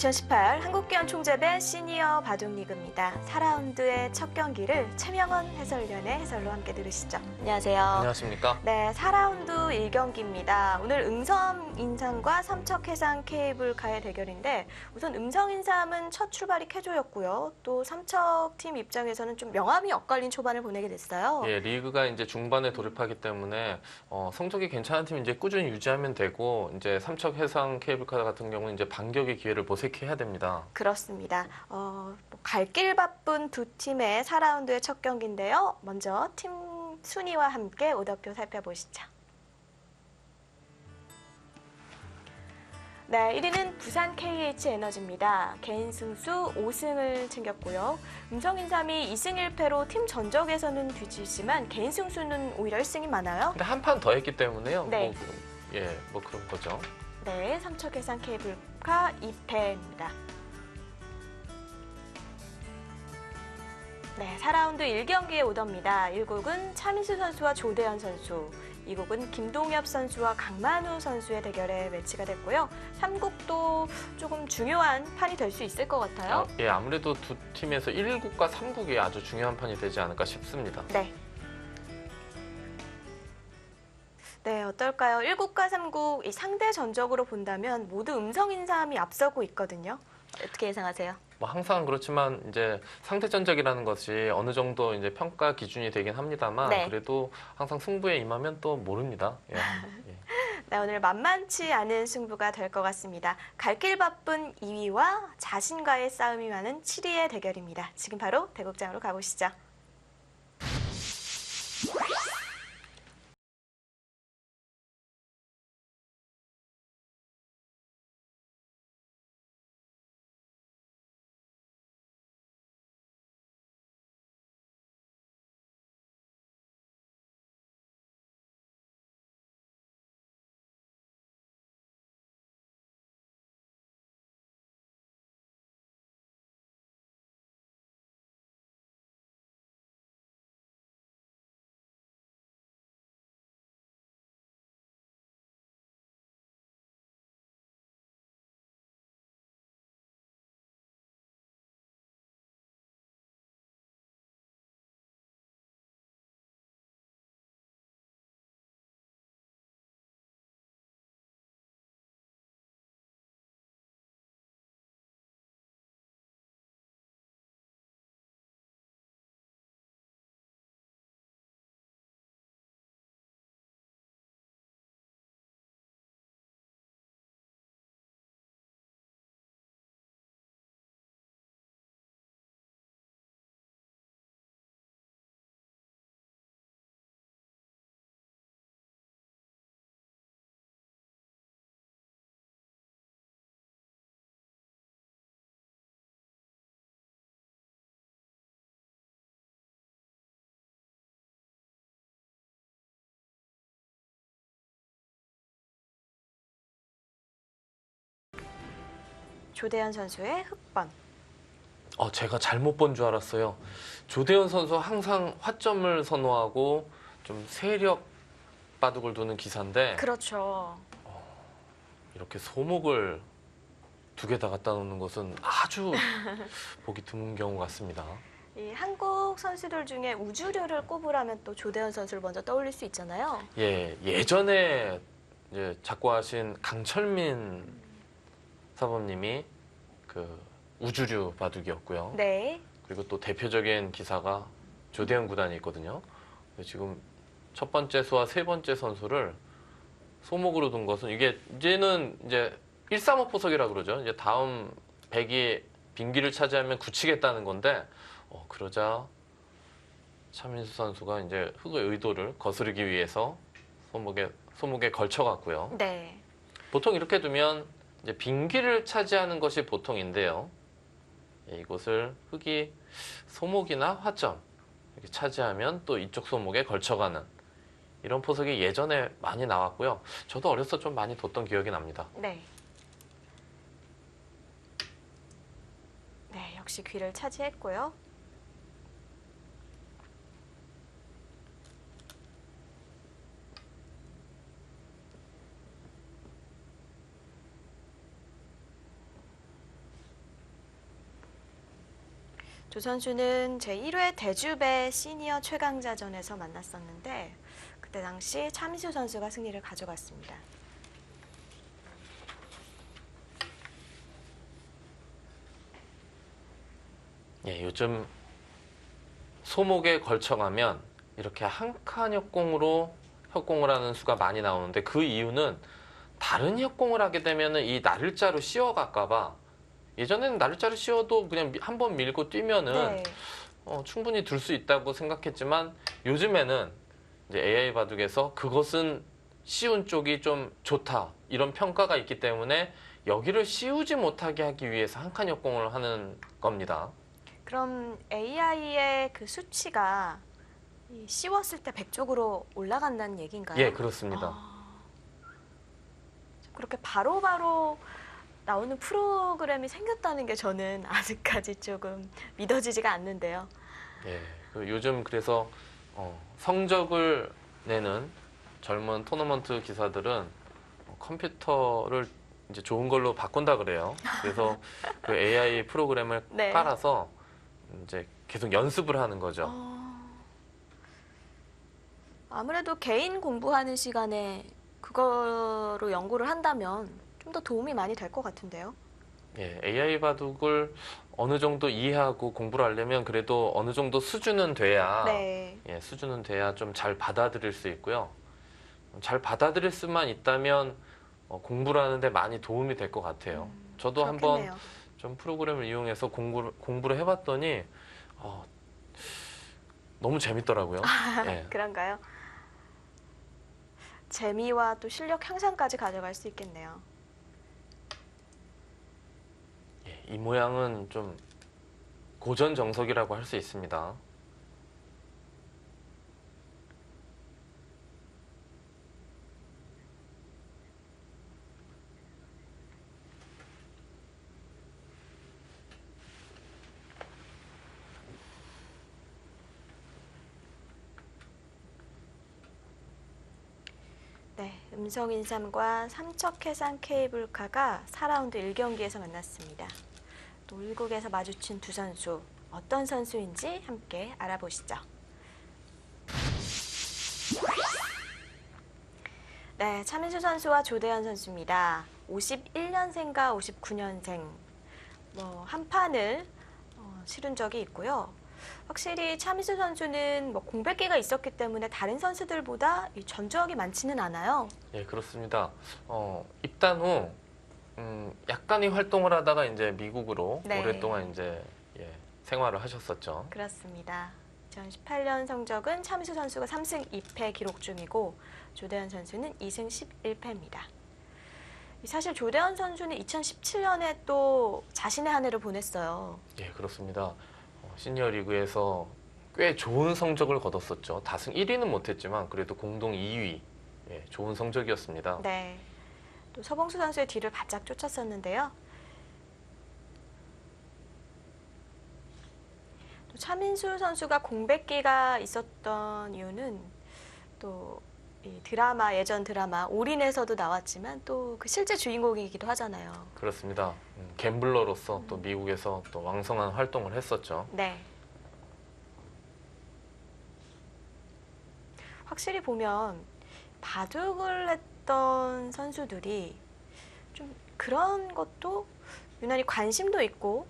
2018 한국기원 총재배 시니어 바둑리그입니다. 4라운드의 첫 경기를 최명원 해설위원의 해설로 함께 들으시죠. 안녕하세요. 안녕하십니까? 네, 4라운드 1경기입니다. 오늘 음성인삼과 삼척해상 케이블카의 대결인데 우선 음성인삼은 첫 출발이 쾌조였고요. 또 삼척팀 입장에서는 좀 명암이 엇갈린 초반을 보내게 됐어요. 예, 리그가 이제 중반에 돌입하기 때문에 성적이 괜찮은 팀 이제 꾸준히 유지하면 되고 이제 삼척해상 케이블카 같은 경우는 이제 반격의 기회를 모색해야 됩니다. 그렇습니다. 갈 길 바쁜 두 팀의 4라운드의 첫 경기인데요. 먼저 팀 순위와 함께 오더표 살펴보시죠. 네, 1위는 부산 KH에너지입니다. 개인 승수 5승을 챙겼고요. 음성인삼이 2승 1패로 팀 전적에서는 뒤지지만 개인 승수는 오히려 1승이 많아요. 근데 한 판 더 했기 때문에요. 네. 뭐 그런 거죠. 네, 삼척해상 케이블카 2패입니다. 네, 4라운드 1경기의 오더입니다. 1국은 차민수 선수와 조대현 선수, 2국은 김동엽 선수와 강만우 선수의 대결에 매치가 됐고요. 3국도 조금 중요한 판이 될 수 있을 것 같아요. 예, 아무래도 두 팀에서 1국과 3국이 아주 중요한 판이 되지 않을까 싶습니다. 네. 네, 어떨까요? 1국과 3국 이 상대 전적으로 본다면 모두 음성인삼이 앞서고 있거든요. 어떻게 예상하세요? 뭐 항상 그렇지만 이제 상대 전적이라는 것이 어느 정도 이제 평가 기준이 되긴 합니다만 네. 그래도 항상 승부에 임하면 또 모릅니다. 예. 예. 네, 오늘 만만치 않은 승부가 될 것 같습니다. 갈 길 바쁜 2위와 자신과의 싸움이 많은 7위의 대결입니다. 지금 바로 대국장으로 가보시죠. 조대현 선수의 흑번. 제가 잘못 본 줄 알았어요. 조대현 선수 항상 화점을 선호하고 좀 세력 바둑을 두는 기사인데 그렇죠. 이렇게 소목을 두 개 다 갖다 놓는 것은 아주 보기 드문 경우 같습니다. 이 한국 선수들 중에 우주류를 꼽으라면 또 조대현 선수를 먼저 떠올릴 수 있잖아요. 예, 예전에 이제 작고하신 강철민 사범님이 그 우주류 바둑이었고요. 네. 그리고 또 대표적인 기사가 조대현 구단이 있거든요. 근데 지금 첫 번째 수와 세 번째 선수를 소목으로 둔 것은 이게 이제는 이제 135 포석이라 그러죠. 이제 다음 백이 빈기를 차지하면 굳히겠다는 건데 그러자 차민수 선수가 이제 흑의 의도를 거스르기 위해서 소목에 걸쳐갔고요. 네. 보통 이렇게 두면 이제 빈기를 차지하는 것이 보통인데요. 이곳을 흑이 소목이나 화점 이렇게 차지하면 또 이쪽 소목에 걸쳐가는 이런 포석이 예전에 많이 나왔고요. 저도 어려서 좀 많이 뒀던 기억이 납니다. 네. 네, 역시 귀를 차지했고요. 두 선수는 제1회 대주배 시니어 최강자전에서 만났었는데 그때 당시 차민수 선수가 승리를 가져갔습니다. 예, 요즘 소목에 걸쳐가면 이렇게 한 칸 협공으로 협공을 하는 수가 많이 나오는데 그 이유는 다른 협공을 하게 되면은 이 나를자로 씌워갈까봐 예전에는 나를자로 씌워도 그냥 한 번 밀고 뛰면은 네. 충분히 둘 수 있다고 생각했지만 요즘에는 이제 AI 바둑에서 그것은 씌운 쪽이 좀 좋다 이런 평가가 있기 때문에 여기를 씌우지 못하게 하기 위해서 한 칸 협공을 하는 겁니다. 그럼 AI의 그 수치가 이 씌웠을 때 100쪽으로 올라간다는 얘기인가요? 예, 그렇습니다. 그렇게 바로바로 나오는 프로그램이 생겼다는 게 저는 아직까지 조금 믿어지지가 않는데요. 예, 요즘 그래서 성적을 내는 젊은 토너먼트 기사들은 컴퓨터를 이제 좋은 걸로 바꾼다 그래요. 그래서 그 AI 프로그램을 네. 깔아서 이제 계속 연습을 하는 거죠. 아무래도 개인 공부하는 시간에 그거로 연구를 한다면 좀 더 도움이 많이 될 것 같은데요. 예, AI 바둑을 어느 정도 이해하고 공부를 하려면 그래도 어느 정도 수준은 돼야 네. 예, 수준은 돼야 좀 잘 받아들일 수 있고요. 잘 받아들일 수만 있다면 공부를 하는데 많이 도움이 될 것 같아요. 저도 한번 그렇겠네요. 좀 프로그램을 이용해서 공부를 해봤더니 너무 재밌더라고요. 예, 그런가요? 재미와 또 실력 향상까지 가져갈 수 있겠네요. 예, 이 모양은 좀 고전 정석이라고 할 수 있습니다. 네, 음성인삼과 삼척해상 케이블카가 4라운드 1경기에서 만났습니다. 놀국에서 마주친 두 선수, 어떤 선수인지 함께 알아보시죠. 네, 차민수 선수와 조대현 선수입니다. 51년생과 59년생, 한 판을 치른 적이 있고요. 확실히 차민수 선수는 공백기가 있었기 때문에 다른 선수들보다 이 전적이 많지는 않아요. 예, 그렇습니다. 입단 후 약간의 활동을 하다가 이제 미국으로 네. 오랫동안 이제 생활을 하셨었죠. 그렇습니다. 2018년 성적은 차민수 선수가 3승 2패 기록 중이고 조대현 선수는 2승 11패입니다. 사실 조대현 선수는 2017년에 또 자신의 한 해를 보냈어요. 예, 그렇습니다. 시니어 리그에서 꽤 좋은 성적을 거뒀었죠. 다승 1위는 못했지만 그래도 공동 2위. 예, 좋은 성적이었습니다. 네. 또 서봉수 선수의 뒤를 바짝 쫓았었는데요. 또 차민수 선수가 공백기가 있었던 이유는 또 이 드라마, 예전 드라마 올인에서도 나왔지만 또 그 실제 주인공이기도 하잖아요. 그렇습니다. 갬블러로서 또 미국에서 또 왕성한 활동을 했었죠. 네. 확실히 보면 바둑을 했던 선수들이 좀 그런 것도 유난히 관심도 있고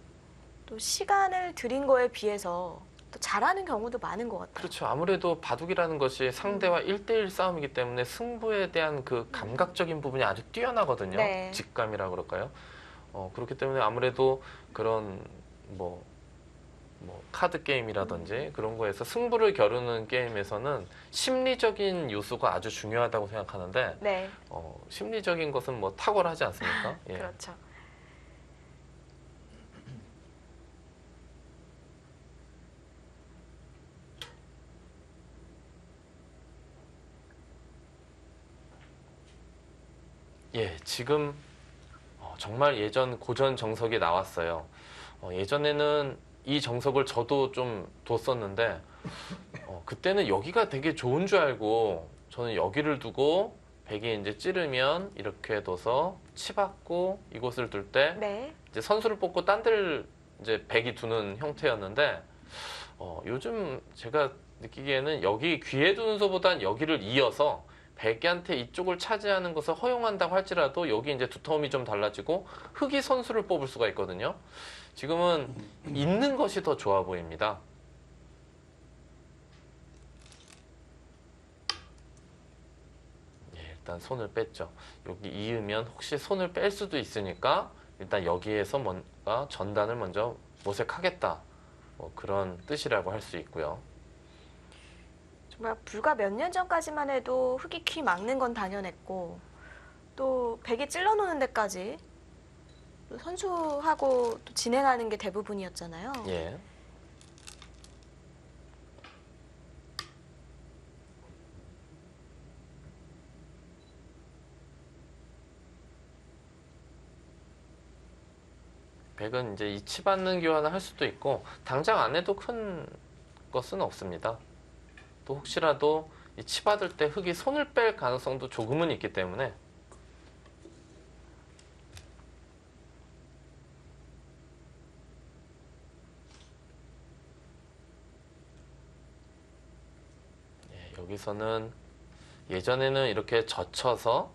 또 시간을 들인 거에 비해서 또 잘하는 경우도 많은 것 같아요. 그렇죠. 아무래도 바둑이라는 것이 상대와 1대1 싸움이기 때문에 승부에 대한 그 감각적인 부분이 아주 뛰어나거든요. 네. 직감이라 그럴까요? 그렇기 때문에 아무래도 그런 카드 게임이라든지 그런 거에서 승부를 겨루는 게임에서는 심리적인 요소가 아주 중요하다고 생각하는데 네. 심리적인 것은 탁월하지 않습니까? 예. 그렇죠. 예, 지금 정말 예전 고전 정석이 나왔어요. 예전에는 이 정석을 저도 좀 뒀었는데 그때는 여기가 되게 좋은 줄 알고 저는 여기를 두고 백이 이제 찌르면 이렇게 둬서 치받고 이곳을 둘 때 네. 이제 선수를 뽑고 딴 데를 이제 백이 두는 형태였는데 요즘 제가 느끼기에는 여기 귀에 두는 소보단 여기를 이어서 백이한테 이쪽을 차지하는 것을 허용한다고 할지라도 여기 이제 두터움이 좀 달라지고 흑이 선수를 뽑을 수가 있거든요. 지금은 있는 것이 더 좋아 보입니다. 예, 일단 손을 뺐죠. 여기 이으면 혹시 손을 뺄 수도 있으니까 일단 여기에서 뭔가 전단을 먼저 모색하겠다. 뭐 그런 뜻이라고 할 수 있고요. 정말 불과 몇 년 전까지만 해도 흑이 귀 막는 건 당연했고 또 백이 찔러놓는 데까지 또 선수하고 또 진행하는 게 대부분이었잖아요. 예. 백은 이제 이 치받는 교환을 할 수도 있고 당장 안 해도 큰 것은 없습니다. 또 혹시라도 이 치받을 때 흑이 손을 뺄 가능성도 조금은 있기 때문에 예, 여기서는 예전에는 이렇게 젖혀서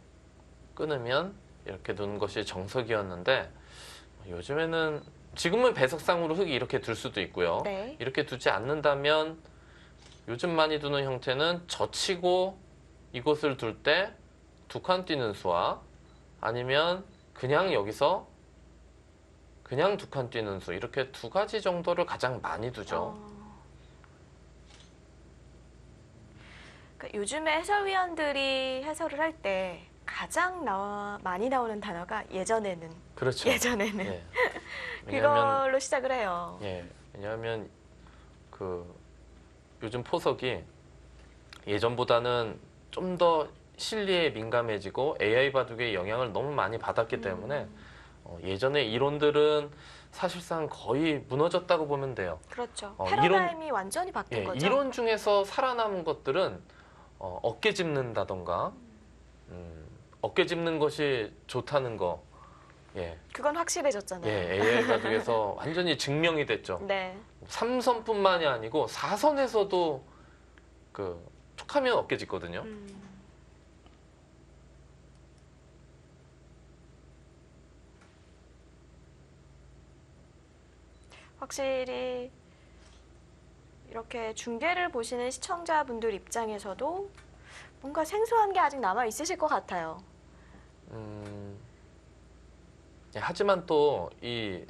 끊으면 이렇게 두는 것이 정석이었는데 요즘에는 지금은 배석상으로 흑이 이렇게 둘 수도 있고요. 네. 이렇게 두지 않는다면 요즘 많이 두는 형태는 젖히고 이곳을 둘 때 두 칸 뛰는 수와 아니면 그냥 여기서 그냥 두 칸 뛰는 수 이렇게 두 가지 정도를 가장 많이 두죠. 그러니까 요즘에 해설위원들이 해설을 할 때 가장 많이 나오는 단어가 예전에는 그렇죠. 예전에는 예. 왜냐하면 그걸로 시작을 해요. 예, 왜냐하면 그 요즘 포석이 예전보다는 좀 더 실리에 민감해지고 AI 바둑의 영향을 너무 많이 받았기 때문에 예전의 이론들은 사실상 거의 무너졌다고 보면 돼요. 그렇죠. 이론- 패러다임이 완전히 바뀐 예, 거죠. 이론 중에서 살아남은 것들은 어깨 짚는다던가 어깨 짚는 것이 좋다는 거 예, 그건 확실해졌잖아요. 예, AI 바둑에서 완전히 증명이 됐죠. 네. 3선뿐만이 아니고 4선에서도 그 툭하면 어깨 짚거든요. 확실히 이렇게 중계를 보시는 시청자분들 입장에서도 뭔가 생소한 게 아직 남아 있으실 것 같아요. 예, 하지만 또 이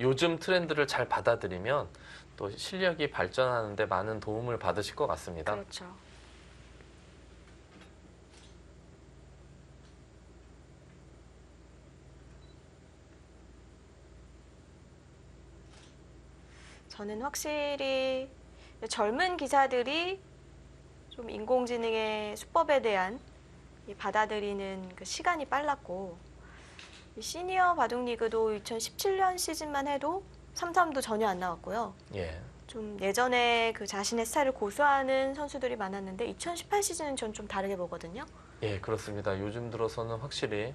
요즘 트렌드를 잘 받아들이면 또 실력이 발전하는데 많은 도움을 받으실 것 같습니다. 그렇죠. 저는 확실히 젊은 기사들이 좀 인공지능의 수법에 대한 이 받아들이는 그 시간이 빨랐고 이 시니어 바둑리그도 2017년 시즌만 해도 3-3도 전혀 안 나왔고요. 예, 좀 예전에 그 자신의 스타일을 고수하는 선수들이 많았는데 2018 시즌은 전 좀 다르게 보거든요. 예, 그렇습니다. 요즘 들어서는 확실히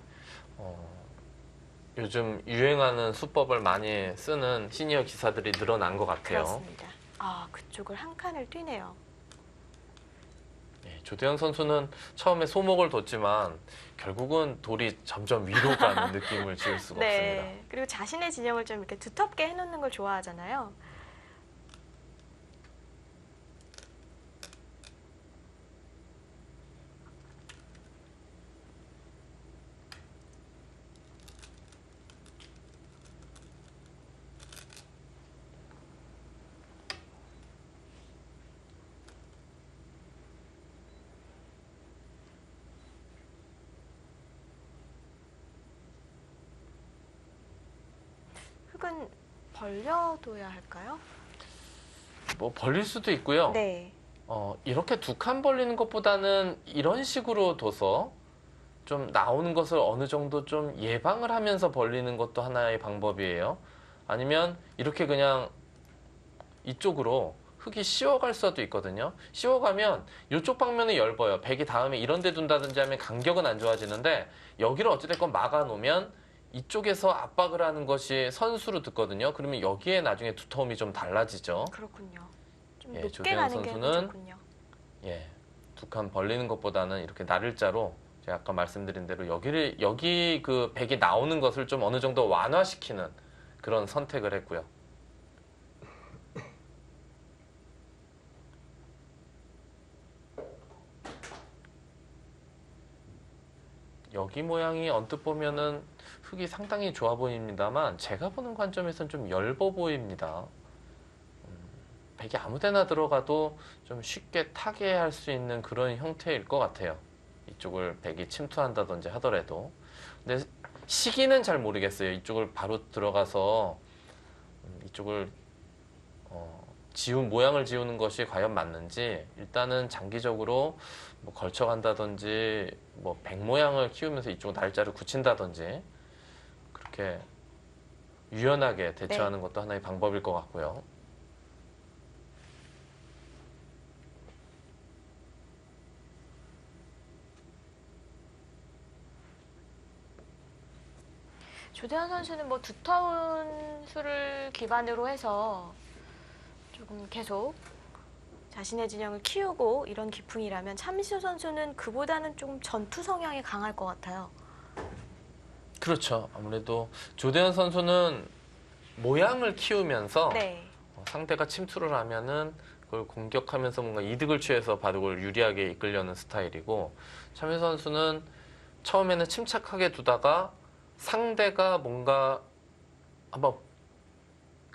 요즘 유행하는 수법을 많이 쓰는 시니어 기사들이 늘어난 것 같아요. 그렇습니다. 아, 그쪽을 한 칸을 뛰네요. 예, 조대현 선수는 처음에 소목을 뒀지만 결국은 돌이 점점 위로 가는 느낌을 지울 수가 없습니다. 네. 그리고 자신의 진영을 좀 이렇게 두텁게 해놓는 걸 좋아하잖아요. 흙은 벌려둬야 할까요? 뭐 벌릴 수도 있고요. 네. 이렇게 두 칸 벌리는 것보다는 이런 식으로 둬서 좀 나오는 것을 어느 정도 좀 예방을 하면서 벌리는 것도 하나의 방법이에요. 아니면 이렇게 그냥 이쪽으로 흙이 씌워갈 수도 있거든요. 씌워가면 이쪽 방면이 얇아요. 백이 다음에 이런 데 둔다든지 하면 간격은 안 좋아지는데 여기를 어찌됐건 막아놓으면 이쪽에서 압박을 하는 것이 선수로 듣거든요. 그러면 여기에 나중에 두터움이 좀 달라지죠. 그렇군요. 좀 예, 높게 조대현 가는 게 선수는 좋군요. 예, 두 칸 벌리는 것보다는 이렇게 나를자로 제가 아까 말씀드린 대로 여기 그 백이 나오는 것을 좀 어느 정도 완화시키는 그런 선택을 했고요. 여기 모양이 언뜻 보면은 흙이 상당히 좋아 보입니다만 제가 보는 관점에서는 좀 엷어 보입니다. 백이 아무데나 들어가도 좀 쉽게 타게 할 수 있는 그런 형태일 것 같아요. 이쪽을 백이 침투한다든지 하더라도. 근데 시기는 잘 모르겠어요. 이쪽을 바로 들어가서 이쪽을 모양을 지우는 것이 과연 맞는지 일단은 장기적으로 뭐 걸쳐간다든지 뭐 백 모양을 키우면서 이쪽 날짜를 굳힌다든지 그렇게 유연하게 대처하는 것도 하나의 방법일 것 같고요. 조대현 선수는 뭐 두터운 수를 기반으로 해서 조금 계속 자신의 진영을 키우고 이런 기풍이라면 차민수 선수는 그보다는 좀 전투 성향이 강할 것 같아요. 그렇죠. 아무래도 조대현 선수는 모양을 키우면서 네. 상대가 침투를 하면은 그걸 공격하면서 뭔가 이득을 취해서 바둑을 유리하게 이끌려는 스타일이고 차민수 선수는 처음에는 침착하게 두다가 상대가 뭔가 한번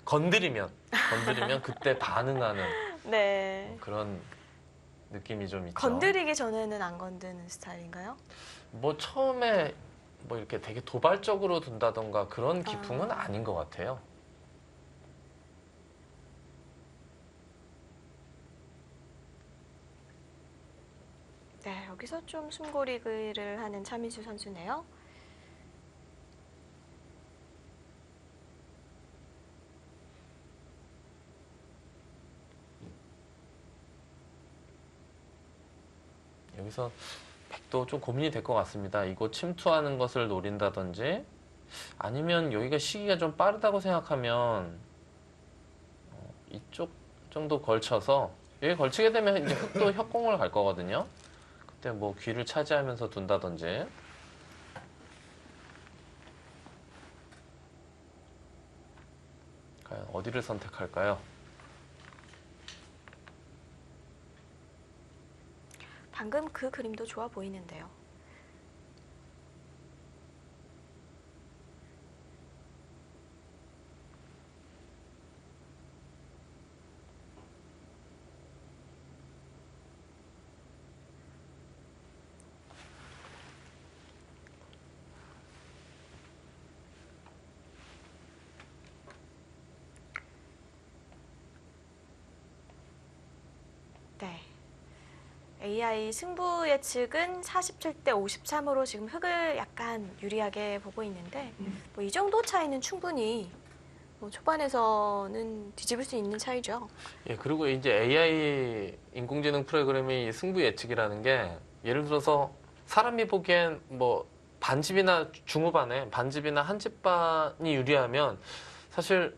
건드리면 그때 반응하는 네. 그런 느낌이 좀 있죠. 건드리기 전에는 안 건드는 스타일인가요? 뭐 처음에 뭐 이렇게 되게 도발적으로 둔다던가 그런 기풍은 아닌 것 같아요. 네, 여기서 좀 숨고르기를 하는 차민수 선수네요. 여기서 백도 좀 고민이 될 것 같습니다. 이거 침투하는 것을 노린다든지 아니면 여기가 시기가 좀 빠르다고 생각하면 이쪽 정도 걸쳐서 여기 걸치게 되면 이제 흙도 협공을 갈 거거든요. 그때 뭐 귀를 차지하면서 둔다든지 과연 어디를 선택할까요? 방금 그 그림도 좋아 보이는데요. 네. AI 승부 예측은 47대 53으로 지금 흑을 약간 유리하게 보고 있는데 뭐 이 정도 차이는 충분히 뭐 초반에서는 뒤집을 수 있는 차이죠. 예, 그리고 이제 AI 인공지능 프로그램이 승부 예측이라는 게 예를 들어서 사람이 보기엔 뭐 반집이나 중후반에 반집이나 한집반이 유리하면 사실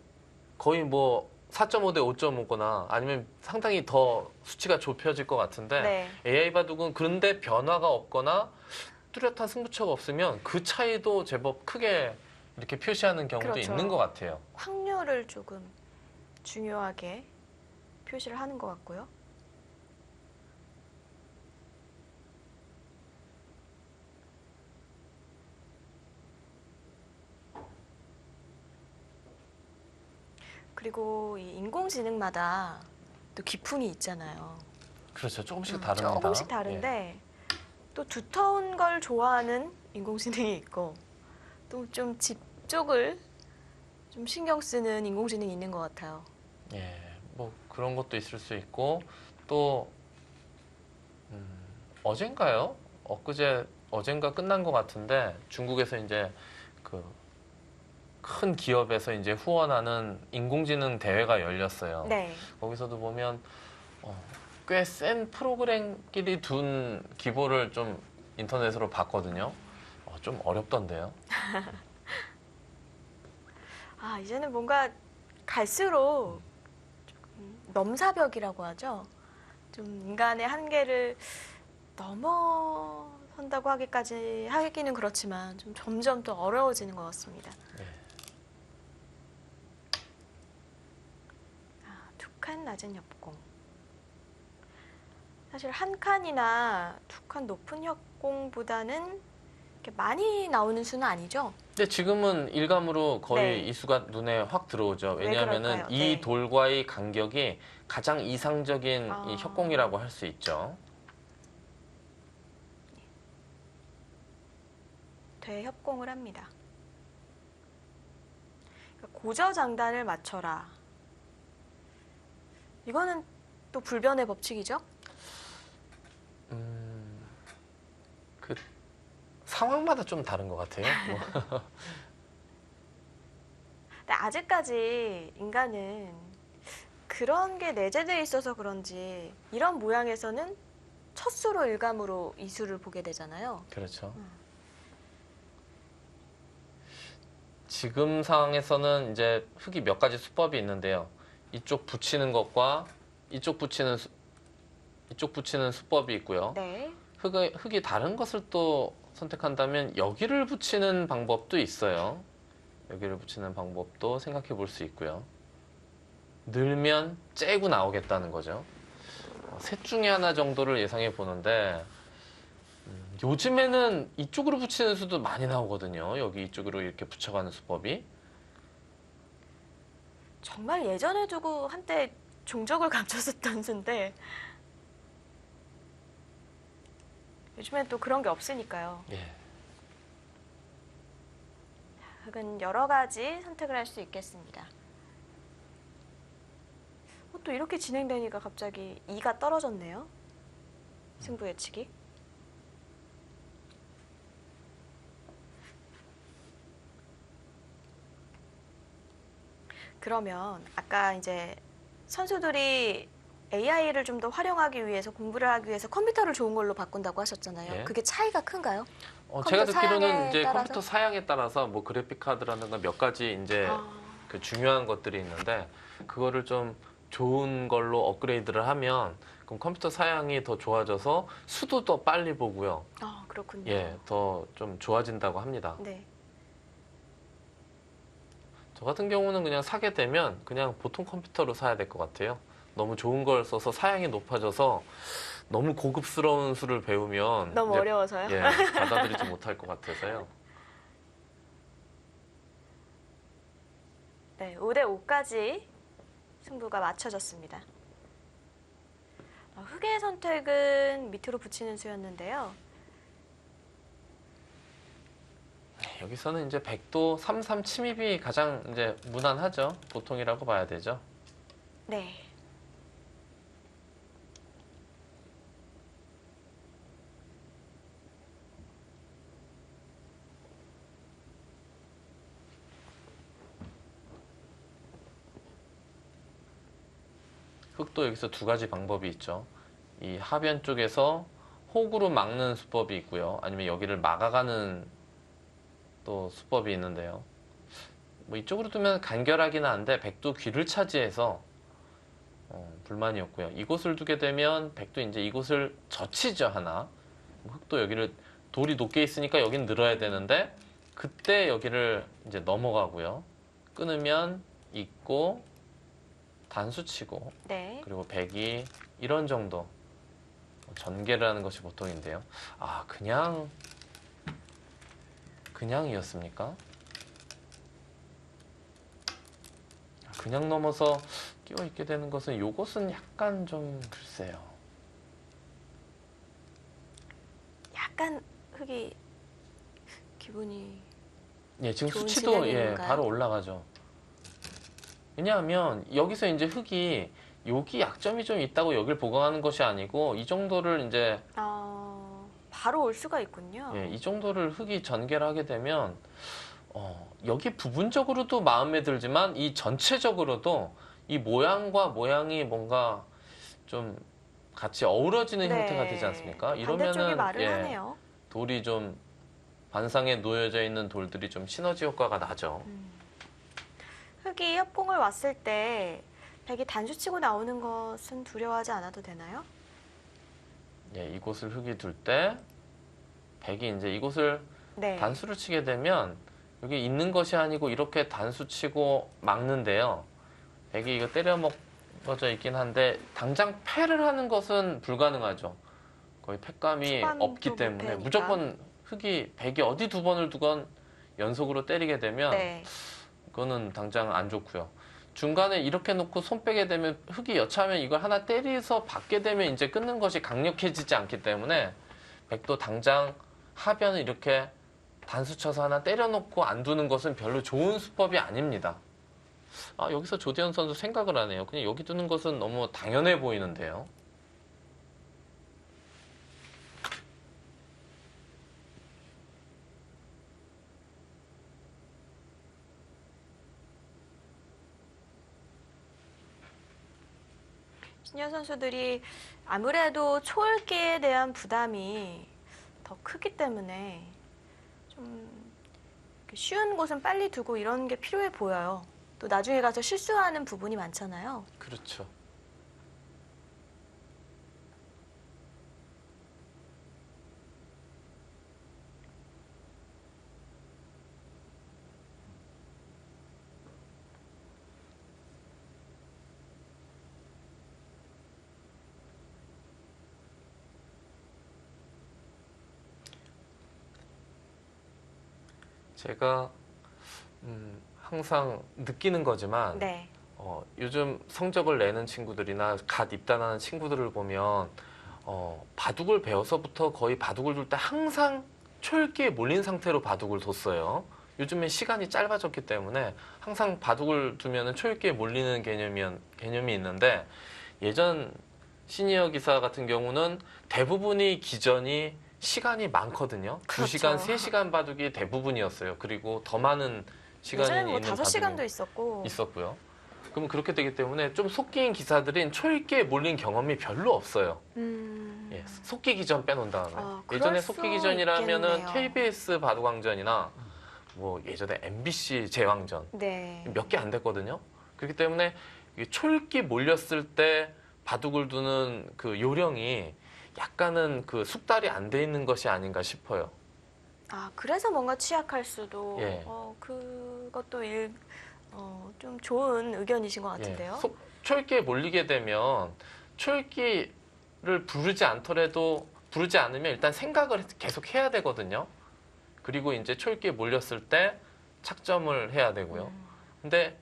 거의 뭐 4.5 대 5.5거나 아니면 상당히 더 수치가 좁혀질 것 같은데 네. AI 바둑은 그런데 변화가 없거나 뚜렷한 승부처가 없으면 그 차이도 제법 크게 이렇게 표시하는 경우도 그렇죠. 있는 것 같아요. 확률을 조금 중요하게 표시를 하는 것 같고요. 그리고 이 인공지능마다 또 기풍이 있잖아요. 그렇죠. 조금씩 다릅니다. 조금씩 다른데 또 두터운 걸 좋아하는 인공지능이 있고 또 좀 집 쪽을 좀 신경 쓰는 인공지능이 있는 것 같아요. 예, 뭐 그런 것도 있을 수 있고 또 어젠가요? 어젠가 끝난 것 같은데 중국에서 이제 그 큰 기업에서 이제 후원하는 인공지능 대회가 열렸어요. 네. 거기서도 보면 꽤 센 프로그램끼리 둔 기보를 좀 인터넷으로 봤거든요. 좀 어렵던데요. 아, 이제는 뭔가 갈수록 조금 넘사벽이라고 하죠. 좀 인간의 한계를 넘어선다고 하기는 그렇지만 좀 점점 더 어려워지는 것 같습니다. 네. 아, 2칸 낮은 협공. 사실 한 칸이나 2칸 높은 협공보다는 이렇게 많이 나오는 수는 아니죠. 근데 지금은 일감으로 거의 네. 이 수가 눈에 확 들어오죠. 왜 왜냐하면은 그럴까요? 이 네. 돌과의 간격이 가장 이상적인 아. 이 협공이라고 할 수 있죠. 대협공을 합니다. 그러니까 고저장단을 맞춰라. 이거는 또 불변의 법칙이죠? 그 상황마다 좀 다른 것 같아요. 뭐. 근데 아직까지 인간은 그런 게 내재되어 있어서 그런지 이런 모양에서는 첫 수로 일감으로 이 수를 보게 되잖아요. 그렇죠. 지금 상황에서는 이제 흙이 몇 가지 수법이 있는데요. 이쪽 붙이는 것과 이쪽 붙이는 수법이 있고요. 네. 흙이 다른 것을 또 선택한다면 여기를 붙이는 방법도 있어요. 여기를 붙이는 방법도 생각해 볼 수 있고요. 늘면 째고 나오겠다는 거죠. 셋 중에 하나 정도를 예상해 보는데 요즘에는 이쪽으로 붙이는 수도 많이 나오거든요. 여기 이쪽으로 이렇게 붙여가는 수법이. 정말 예전에 두고 한때 종적을 감췄었던 수인데 요즘엔 또 그런 게 없으니까요. 예. 흙은 여러 가지 선택을 할 수 있겠습니다. 또 이렇게 진행되니까 갑자기 2가 떨어졌네요. 승부 예측이. 그러면 아까 이제 선수들이 AI를 좀 더 활용하기 위해서 공부를 하기 위해서 컴퓨터를 좋은 걸로 바꾼다고 하셨잖아요. 예. 그게 차이가 큰가요? 제가 컴퓨터 듣기로는 사양에 이제 따라서? 컴퓨터 사양에 따라서 뭐 그래픽 카드라든가 몇 가지 이제 그 중요한 것들이 있는데 그거를 좀 좋은 걸로 업그레이드를 하면 그럼 컴퓨터 사양이 더 좋아져서 수도 더 빨리 보고요. 그렇군요. 예, 더 좀 좋아진다고 합니다. 네. 저 같은 경우는 그냥 사게 되면 그냥 보통 컴퓨터로 사야 될 것 같아요. 너무 좋은 걸 써서 사양이 높아져서 너무 고급스러운 수를 배우면 너무 이제 어려워서요? 예, 받아들이지 못할 것 같아서요. 네, 5대 5까지 승부가 맞춰졌습니다. 흙의 선택은 밑으로 붙이는 수였는데요. 여기서는 이제 백도 3-3 침입이 가장 이제 무난하죠. 보통이라고 봐야 되죠. 네. 흙도 여기서 두 가지 방법이 있죠. 이 하변 쪽에서 혹으로 막는 수법이 있고요. 아니면 여기를 막아가는 또 수법이 있는데요. 뭐 이쪽으로 두면 간결하긴 한데 백도 귀를 차지해서 불만이었고요. 이곳을 두게 되면 백도 이제 이곳을 젖히죠 하나. 흙도 여기를 돌이 높게 있으니까 여긴 늘어야 되는데 그때 여기를 이제 넘어가고요. 끊으면 있고 단수 치고 네. 그리고 백이 이런 정도 전개를 하는 것이 보통인데요. 아 그냥이었습니까? 그냥 넘어서 끼워 있게 되는 것은 요것은 약간 좀 글쎄요. 약간 흙이 기분이 예, 지금 좋은 수치도 예, 진행인가요? 바로 올라가죠. 왜냐하면 여기서 이제 흙이 여기 약점이 좀 있다고 여길 보강하는 것이 아니고 이 정도를 이제 바로 올 수가 있군요. 예, 이 정도를 흙이 전개를 하게 되면 여기 부분적으로도 마음에 들지만 이 전체적으로도 이 모양과 모양이 뭔가 좀 같이 어우러지는 네. 형태가 되지 않습니까? 반대쪽이 이러면은 말을 예, 하네요. 돌이 좀 반상에 놓여져 있는 돌들이 좀 시너지 효과가 나죠. 흙이 협공을 왔을 때 백이 단수 치고 나오는 것은 두려워하지 않아도 되나요? 예, 이곳을 흙이 둘 때 백이 이제 이곳을 네. 단수를 치게 되면 여기 있는 것이 아니고 이렇게 단수 치고 막는데요. 백이 이거 때려 먹어져 있긴 한데 당장 패를 하는 것은 불가능하죠. 거의 패감이 초반도 없기 때문에 못하니까. 무조건 흙이 백이 어디 두 번을 두건 연속으로 때리게 되면 네. 그거는 당장 안 좋고요. 중간에 이렇게 놓고 손 빼게 되면 흙이 여차하면 이걸 하나 때려서 받게 되면 이제 끊는 것이 강력해지지 않기 때문에 백도 당장 하변을 이렇게 단수 쳐서 하나 때려놓고 안 두는 것은 별로 좋은 수법이 아닙니다. 아, 여기서 조대현 선수 생각을 하네요. 그냥 여기 두는 것은 너무 당연해 보이는데요. 시니어 선수들이 아무래도 초읽기에 대한 부담이 더 크기 때문에 좀 이렇게 쉬운 곳은 빨리 두고 이런 게 필요해 보여요. 또 나중에 가서 실수하는 부분이 많잖아요. 그렇죠. 제가 항상 느끼는 거지만 네. 요즘 성적을 내는 친구들이나 갓 입단하는 친구들을 보면 바둑을 배워서부터 거의 바둑을 둘 때 항상 초읽기에 몰린 상태로 바둑을 뒀어요. 요즘에 시간이 짧아졌기 때문에 항상 바둑을 두면 초읽기에 몰리는 개념이 있는데 예전 시니어 기사 같은 경우는 대부분이 기전이 시간이 많거든요. 그렇죠. 2시간, 3시간 바둑이 대부분이었어요. 그리고 더 많은 시간이 예전에는 뭐 있는 5시간도 바둑이 있었고. 있었고요. 그럼 그렇게 되기 때문에 좀 속기인 기사들은 초읽기에 몰린 경험이 별로 없어요. 예, 속기 기전 뺀 다음에. 그럴 예전에 수 속기 기전이라면은 있겠네요. KBS 바둑왕전이나 뭐 예전에 MBC 제왕전 네. 몇 개 안 됐거든요. 그렇기 때문에 이 초읽기 몰렸을 때 바둑을 두는 그 요령이 약간은 그 숙달이 안 돼 있는 것이 아닌가 싶어요. 아, 그래서 뭔가 취약할 수도. 예. 그것도 좀 좋은 의견이신 것 같은데요. 초읽기에 몰리게 되면 초읽기를 부르지 않으면 일단 생각을 계속 해야 되거든요. 그리고 이제 초읽기에 몰렸을 때 착점을 해야 되고요. 근데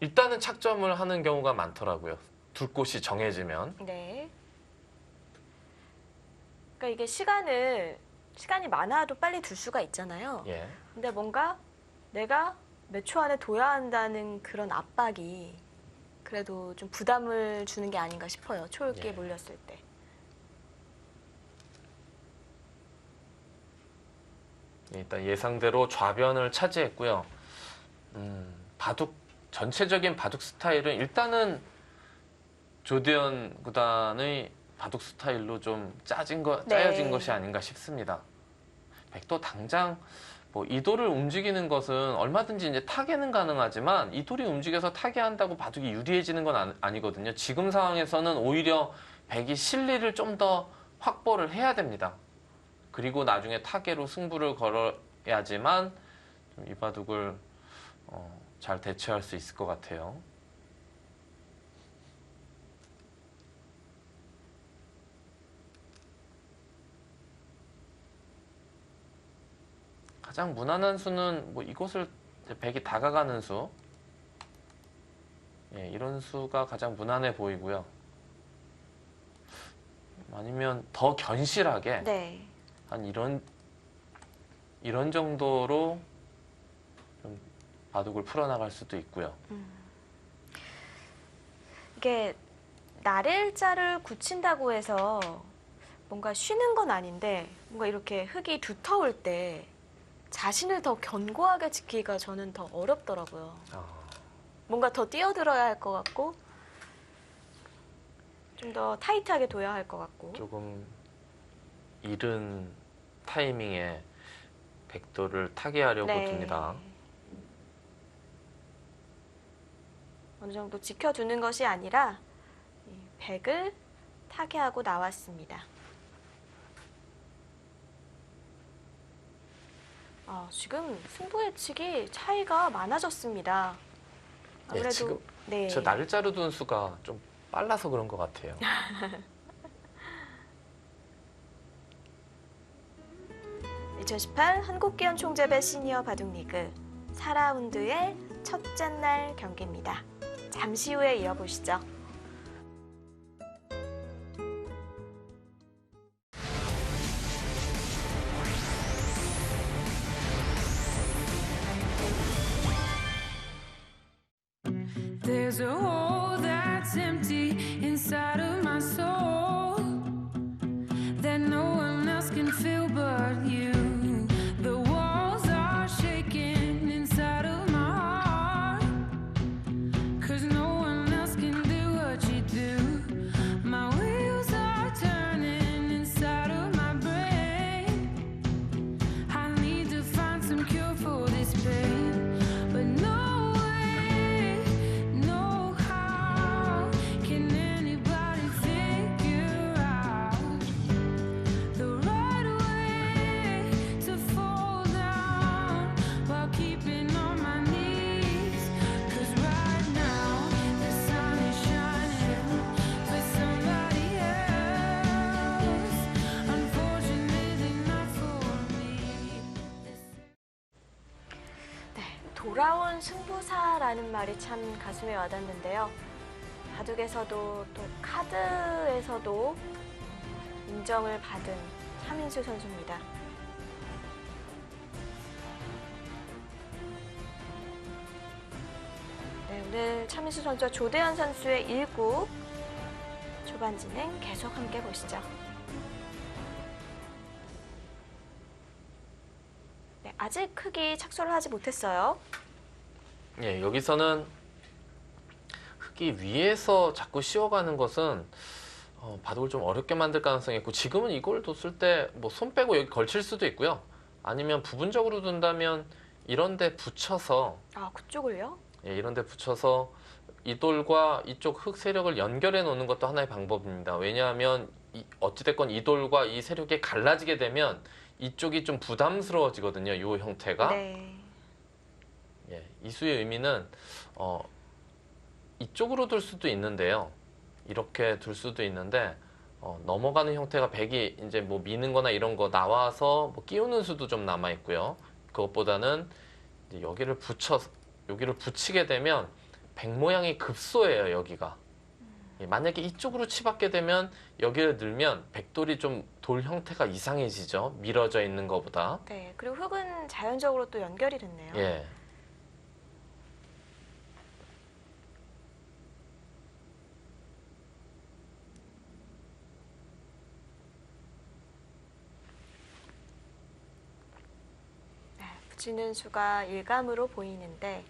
일단은 착점을 하는 경우가 많더라고요. 둘 곳이 정해지면. 네. 그러니까 이게 시간이 많아도 빨리 둘 수가 있잖아요. 예. 근데 뭔가 내가 몇 초 안에 둬야 한다는 그런 압박이 그래도 좀 부담을 주는 게 아닌가 싶어요. 초읽기에 예. 몰렸을 때. 일단 예상대로 좌변을 차지했고요. 전체적인 바둑 스타일은 일단은 조대현 구단의 바둑 스타일로 좀 짜여진 것이 아닌가 싶습니다. 백도 당장 뭐 이도를 움직이는 것은 얼마든지 이제 타개는 가능하지만 이도리 움직여서 타개한다고 바둑이 유리해지는 건 아니거든요. 지금 상황에서는 오히려 백이 실리를 좀 더 확보를 해야 됩니다. 그리고 나중에 타개로 승부를 걸어야지만 이 바둑을 잘 대처할 수 있을 것 같아요. 가장 무난한 수는 뭐 이곳을 백이 다가가는 수, 예, 이런 수가 가장 무난해 보이고요. 아니면 더 견실하게 네. 한 이런 정도로 좀 바둑을 풀어나갈 수도 있고요. 이게 날일자를 굳힌다고 해서 뭔가 쉬는 건 아닌데 뭔가 이렇게 흙이 두터울 때 자신을 더 견고하게 지키기가 저는 더 어렵더라고요. 뭔가 더 뛰어들어야 할 것 같고 좀 더 타이트하게 둬야 할 것 같고. 조금 이른 타이밍에 백도를 타개하려고 네. 둡니다. 어느 정도 지켜두는 것이 아니라 이 백을 타개하고 나왔습니다. 지금 승부 예측이 차이가 많아졌습니다. 아무래도 지금 네. 저 날짜로 둔 수가 좀 빨라서 그런 것 같아요. 2018 한국기원 총재배 시니어 바둑리그 4라운드의 첫째 날 경기입니다. 잠시 후에 이어보시죠. There's a hole that's empty inside of my soul that no one else can fill but you. The walls are shaking inside of my heart 'cause no one else can do what you do. My wheels are turning inside of my brain. I need to find some cure for this pain, but no 돌아온 승부사라는 말이 참 가슴에 와닿는데요. 바둑에서도 또 카드에서도 인정을 받은 차민수 선수입니다. 네, 오늘 차민수 선수와 조대현 선수의 1구 초반 진행 계속 함께 보시죠. 네, 아직 흙이 착수를 하지 못했어요. 예, 여기서는 흙이 위에서 자꾸 씌워가는 것은 바둑을 좀 어렵게 만들 가능성이 있고, 지금은 이걸 뒀을 때 뭐 손 빼고 여기 걸칠 수도 있고요. 아니면 부분적으로 둔다면 이런 데 붙여서, 그쪽을요? 예, 이런 데 붙여서 이 돌과 이쪽 흙 세력을 연결해 놓는 것도 하나의 방법입니다. 왜냐하면 어찌됐건 이 돌과 이 세력이 갈라지게 되면 이쪽이 좀 부담스러워지거든요. 이 형태가. 네. 예, 이수의 의미는 이쪽으로 둘 수도 있는데요. 이렇게 둘 수도 있는데 넘어가는 형태가 백이 이제 뭐 미는 거나 이런 거 나와서 뭐 끼우는 수도 좀 남아 있고요. 그것보다는 이제 여기를 붙이게 되면 백 모양이 급소해요. 여기가. 예, 만약에 이쪽으로 치받게 되면 여기를 넣으면 백돌이 좀 돌 형태가 이상해지죠. 밀어져 있는 것보다. 네, 그리고 흙은 자연적으로 또 연결이 됐네요. 예. 네, 붙이는 수가 일감으로 보이는데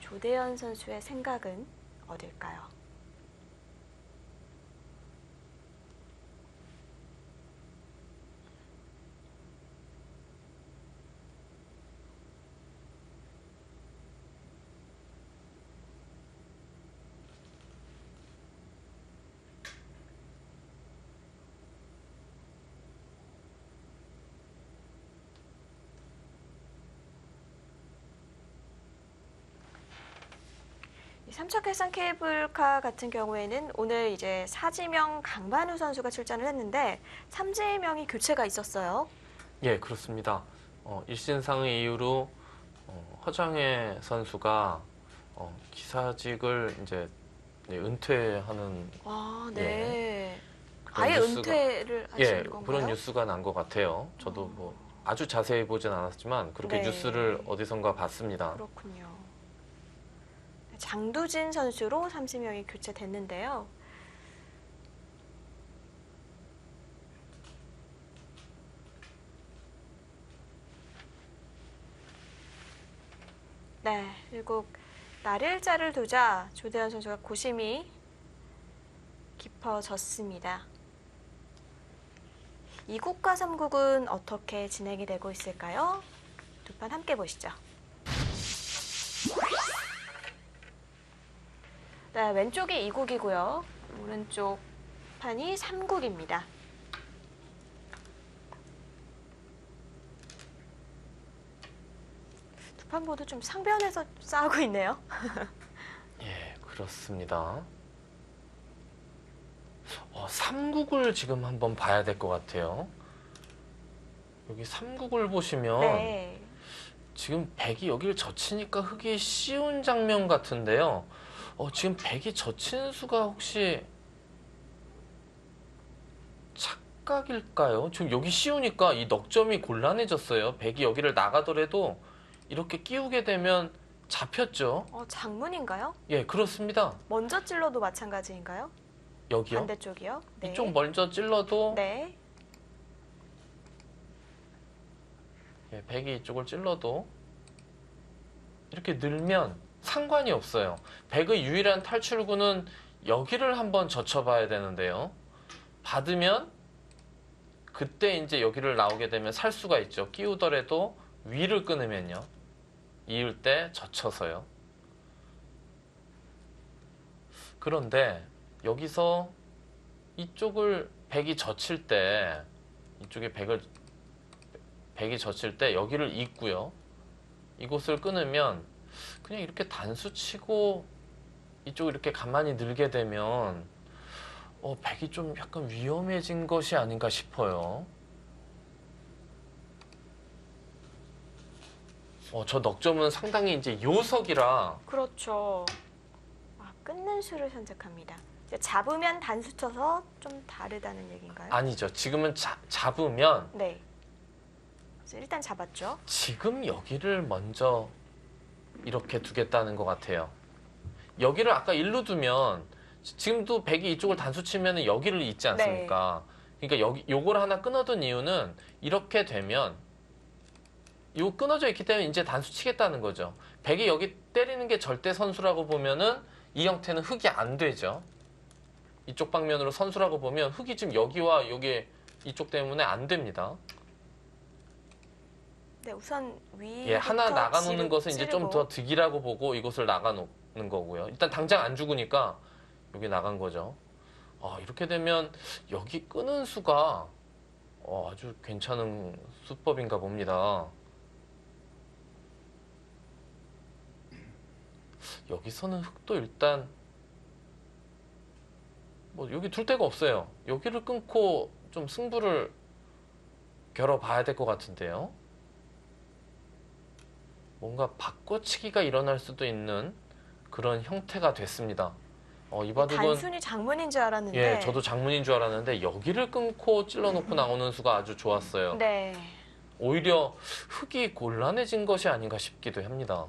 조대현 선수의 생각은 어딜까요? 삼척 해상 케이블카 같은 경우에는 오늘 이제 사지명 강반우 선수가 출전을 했는데 삼지명이 교체가 있었어요. 예, 그렇습니다. 일신상의 이유로 허장혜 선수가 기사직을 이제 은퇴하는 네. 그런 아예 뉴스가- 은퇴를 하신 건가요? 그런 뉴스가 난 것 같아요. 저도 뭐 아주 자세히 보진 않았지만 그렇게 네. 뉴스를 어디선가 봤습니다. 그렇군요. 장두진 선수로 삼지명이 교체됐는데요. 네, 그리고 날일자를 두자 조대현 선수가 고심이 깊어졌습니다. 2국과 3국은 어떻게 진행이 되고 있을까요? 두 판 함께 보시죠. 자, 왼쪽이 2국이고요. 오른쪽 판이 3국입니다. 두 판 모두 좀 상변에서 싸우고 있네요. 예, 그렇습니다. 3국을 지금 한번 봐야 될 것 같아요. 여기 3국을 보시면 네. 지금 백이 여기를 젖히니까 흙이 쉬운 장면 같은데요. 지금 백이 젖힌 수가 혹시 착각일까요? 지금 여기 씌우니까 이 넉점이 곤란해졌어요. 백이 여기를 나가더라도 이렇게 끼우게 되면 잡혔죠. 장문인가요? 예, 그렇습니다. 먼저 찔러도 마찬가지인가요? 여기요. 반대쪽이요? 네. 이쪽 먼저 찔러도 네. 예, 백이 이쪽을 찔러도 이렇게 늘면 상관이 없어요. 백의 유일한 탈출구는 여기를 한번 젖혀봐야 되는데요. 받으면 그때 이제 여기를 나오게 되면 살 수가 있죠. 끼우더라도 위를 끊으면요. 이을 때 젖혀서요. 그런데 여기서 이쪽을 백이 젖힐 때 이쪽에 백이 젖힐 때 여기를 잇고요. 이곳을 끊으면 그냥 이렇게 단수 치고 이쪽을 이렇게 가만히 늘게 되면 백이 좀 약간 위험해진 것이 아닌가 싶어요. 저 넉점은 상당히 이제 요석이라 그렇죠. 끊는 수를 선택합니다. 이제 잡으면 단수 쳐서 좀 다르다는 얘기인가요? 아니죠. 지금은 잡으면 네. 그래서 일단 잡았죠. 지금 여기를 먼저 이렇게 두겠다는 것 같아요. 여기를 아까 일로 두면 지금도 백이 이쪽을 단수 치면 여기를 잇지 않습니까? 그러니까 요걸 하나 끊어둔 이유는 이렇게 되면 요 끊어져 있기 때문에 이제 단수 치겠다는 거죠. 백이 여기 때리는 게 절대 선수라고 보면은 이 형태는 흙이 안 되죠. 이쪽 방면으로 선수라고 보면 흙이 지금 여기와 여기 이쪽 때문에 안 됩니다. 네, 우선 위. 예, 하나 나가놓는 것은 이제 좀 더 득이라고 보고 이곳을 나가놓는 거고요. 일단 당장 안 죽으니까 여기 나간 거죠. 이렇게 되면 여기 끄는 수가 아주 괜찮은 수법인가 봅니다. 여기서는 흙도 일단 여기 둘 데가 없어요. 여기를 끊고 좀 승부를 겨뤄봐야 될 것 같은데요. 뭔가 바꿔치기가 일어날 수도 있는 그런 형태가 됐습니다. 이 바둑은 단순히 장문인 줄 알았는데. 예, 저도 장문인 줄 알았는데 여기를 끊고 찔러놓고 나오는 수가 아주 좋았어요. 네. 오히려 흙이 곤란해진 것이 아닌가 싶기도 합니다.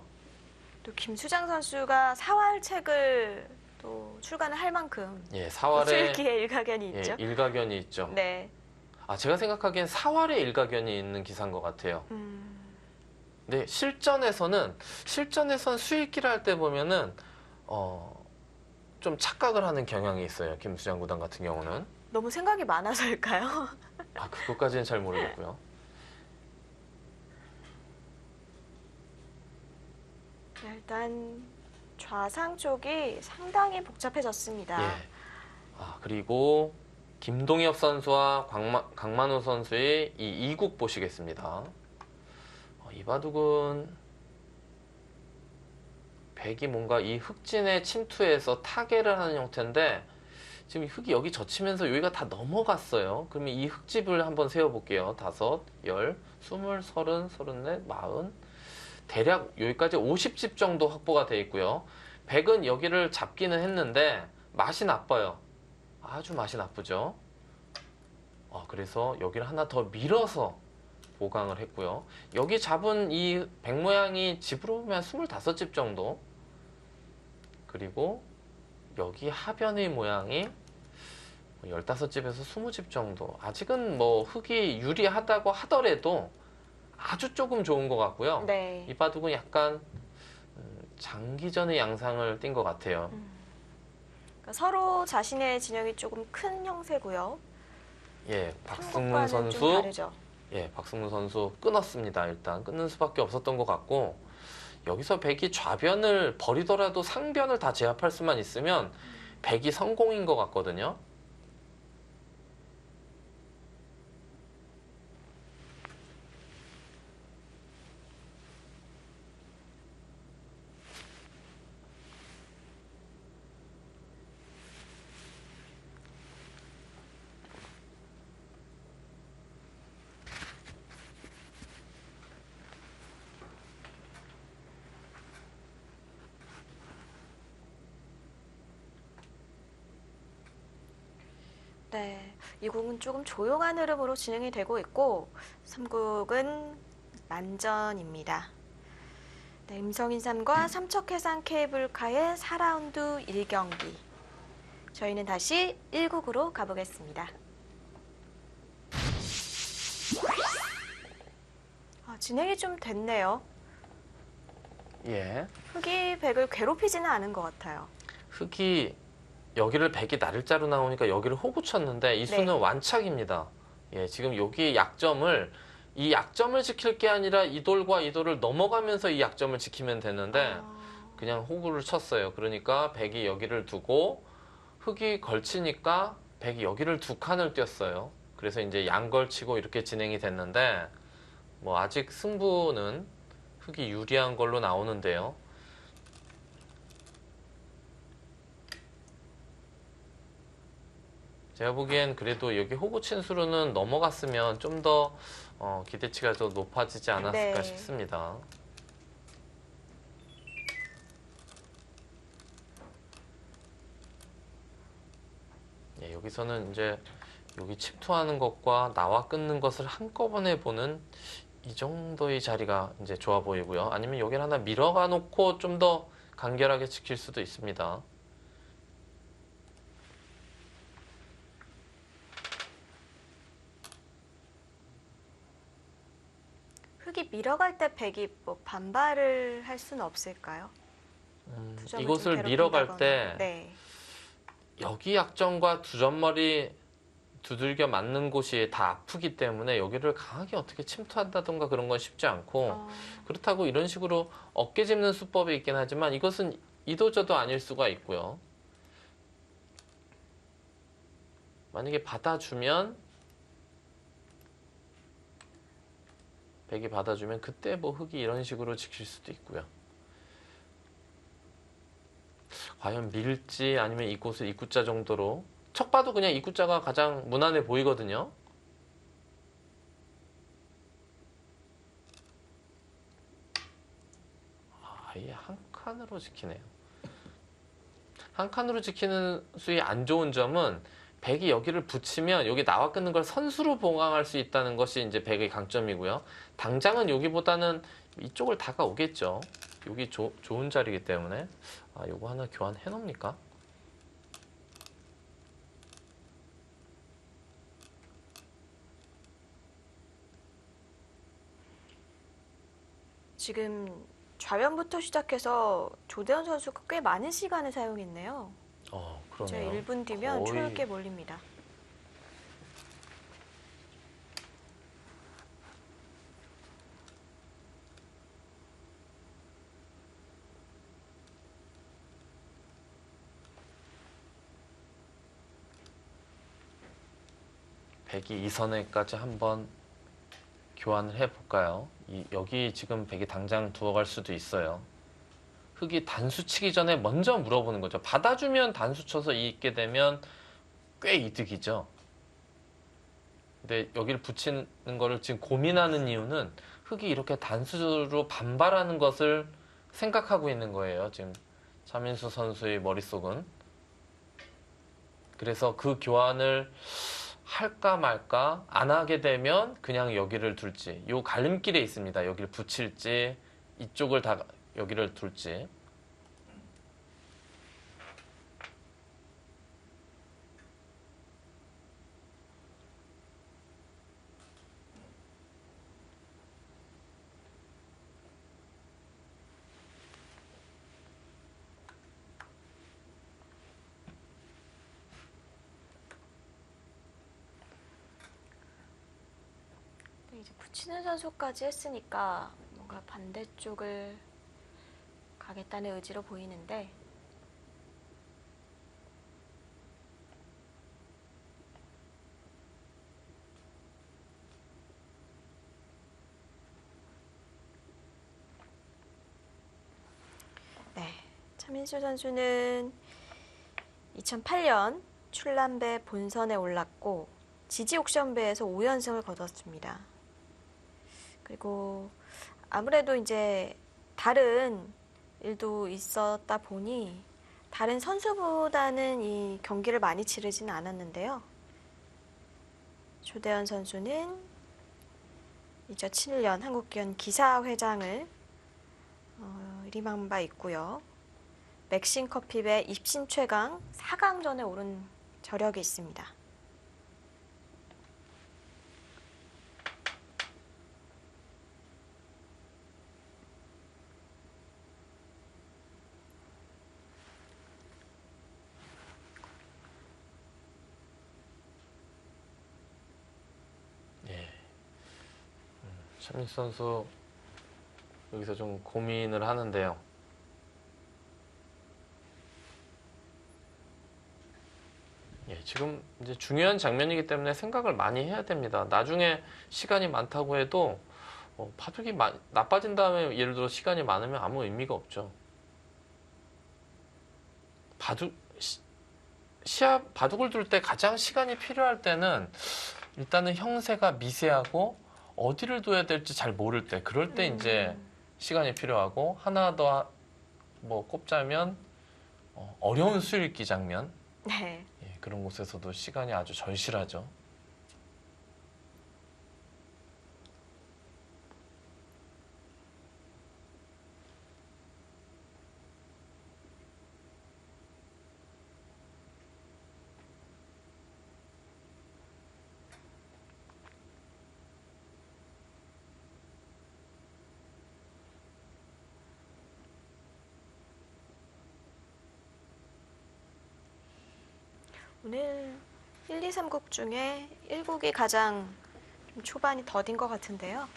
또 김수장 선수가 사활책을 또 출간을 할 만큼 예, 사활에 술기의 일가견이 있죠. 일가견이 있죠. 네. 제가 생각하기엔 사활에 일가견이 있는 기사인 것 같아요. 근데 실전에선 수익기를 할 때 보면은 좀 착각을 하는 경향이 있어요. 김수장 구단 같은 경우는. 너무 생각이 많아서일까요? 그것까지는 잘 모르겠고요. 네, 일단 좌상 쪽이 상당히 복잡해졌습니다. 예. 그리고 김동엽 선수와 강만호 선수의 이 2국 보시겠습니다. 이 바둑은 백이 뭔가 이 흙진에 침투해서 타개를 하는 형태인데 지금 흙이 여기 젖히면서 여기가 다 넘어갔어요. 그러면 이 흙집을 한번 세워볼게요. 5, 10, 20, 30, 34, 40 대략 여기까지 50집 정도 확보가 되어 있고요. 백은 여기를 잡기는 했는데 맛이 나빠요. 아주 맛이 나쁘죠. 그래서 여기를 하나 더 밀어서 보강을 했고요. 여기 잡은 이 백 모양이 집으로 보면 25집 정도. 그리고 여기 하변의 모양이 15집에서 20집 정도. 아직은 뭐 흙이 유리하다고 하더라도 아주 조금 좋은 것 같고요. 네. 이 바둑은 약간 장기전의 양상을 띈 것 같아요. 그러니까 서로 자신의 진영이 조금 큰 형세고요. 예, 박승문 한국과는 좀 선수. 다르죠. 예, 박승문 선수 끊었습니다. 일단 끊는 수밖에 없었던 것 같고 여기서 백이 좌변을 버리더라도 상변을 다 제압할 수만 있으면 백이 성공인 것 같거든요. 네, 이 곡은 조금 조용한 흐름으로 진행이 되고 있고 3곡은 만전입니다. 네, 음성인삼과 삼척해상 케이블카의 4라운드 1경기. 저희는 다시 1국으로 가보겠습니다. 진행이 좀 됐네요. 예. 흑이 백을 괴롭히지는 않은 것 같아요. 흑이 여기를 백이 나를자로 나오니까 여기를 호구 쳤는데 이 수는 네. 완착입니다. 예, 지금 여기 약점을 이 약점을 지킬 게 아니라 이 돌과 이 돌을 넘어가면서 이 약점을 지키면 되는데 그냥 호구를 쳤어요. 그러니까 백이 여기를 두고 흑이 걸치니까 백이 여기를 두 칸을 띄었어요. 그래서 이제 양걸치고 이렇게 진행이 됐는데 뭐 아직 승부는 흑이 유리한 걸로 나오는데요. 제가 보기엔 그래도 여기 호구 친 수로는 넘어갔으면 좀 더 기대치가 더 높아지지 않았을까 네. 싶습니다. 예, 여기서는 이제 여기 침투하는 것과 나와 끊는 것을 한꺼번에 보는 이 정도의 자리가 이제 좋아 보이고요. 아니면 여기를 하나 밀어가 놓고 좀 더 간결하게 지킬 수도 있습니다. 흑이 밀어갈 때 백이 뭐 반발을 할 수는 없을까요? 두 점을 이곳을 좀 밀어갈 괴롭힌다거나. 때 네. 여기 약점과 두 점머리 두들겨 맞는 곳이 다 아프기 때문에 여기를 강하게 어떻게 침투한다던가 그런 건 쉽지 않고 그렇다고 이런 식으로 어깨 짚는 수법이 있긴 하지만 이것은 이도저도 아닐 수가 있고요. 만약에 받아주면 백이 받아주면 그때 뭐 흑이 이런 식으로 지킬 수도 있고요. 과연 밀지 아니면 이곳을 입구자 정도로 척 봐도 그냥 입구자가 가장 무난해 보이거든요. 아예 한 칸으로 지키네요. 한 칸으로 지키는 수의 안 좋은 점은 백이 여기를 붙이면 여기 나와 끊는 걸 선수로 보강할 수 있다는 것이 이제 백의 강점이고요. 당장은 여기보다는 이쪽을 다가오겠죠. 여기 좋은 자리이기 때문에 요거 하나 교환해 놓습니까? 지금 좌변부터 시작해서 조대현 선수가 꽤 많은 시간을 사용했네요. 이제 그러네요. 1분 뒤면 거의 초읽게 몰립니다. 백이 2선에까지 한번 교환을 해볼까요? 여기 지금 백이 당장 두어갈 수도 있어요. 흑이 단수 치기 전에 먼저 물어보는 거죠. 받아주면 단수 쳐서 이기게 되면 꽤 이득이죠. 근데 여기를 붙이는 거를 지금 고민하는 이유는 흑이 이렇게 단수로 반발하는 것을 생각하고 있는 거예요. 지금 차민수 선수의 머릿속은. 그래서 그 교환을 할까 말까 안 하게 되면 그냥 여기를 둘지 요 갈림길에 있습니다. 여기를 붙일지 이쪽을 다 여기를 둘지. 이제 붙이는 선수까지 했으니까 뭔가 반대쪽을 가겠다는 의지로 보이는데 네, 차민수 선수는 2008년 출란배 본선에 올랐고 지지 옥션배에서 5연승을 거뒀습니다. 그리고 아무래도 이제 다른 일도 있었다 보니 다른 선수보다는 이 경기를 많이 치르지는 않았는데요. 조대현 선수는 2007년 한국기원 기사회장을 일임한 바 있고요. 맥신 커피배 입신 최강 4강전에 오른 저력이 있습니다. 차민수 선수 여기서 좀 고민을 하는데요. 지금 이제 중요한 장면이기 때문에 생각을 많이 해야 됩니다. 나중에 시간이 많다고 해도 바둑이 나빠진 다음에 예를 들어 시간이 많으면 아무 의미가 없죠. 바둑을 둘 때 가장 시간이 필요할 때는 일단은 형세가 미세하고 어디를 둬야 될지 잘 모를 때, 그럴 때 이제 시간이 필요하고, 하나 더 뭐 꼽자면 어려운 수읽기 장면, 네. 그런 곳에서도 시간이 아주 절실하죠. 오늘 1, 2, 3국 중에 1국이 가장 좀 초반이 더딘 것 같은데요.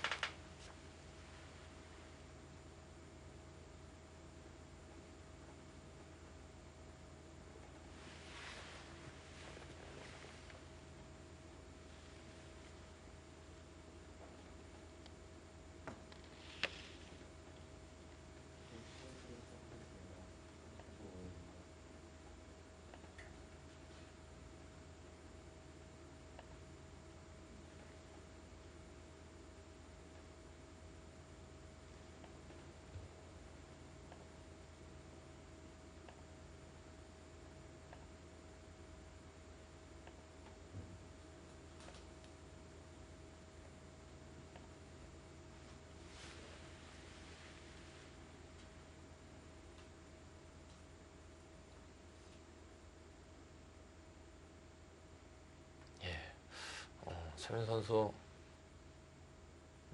차민수 선수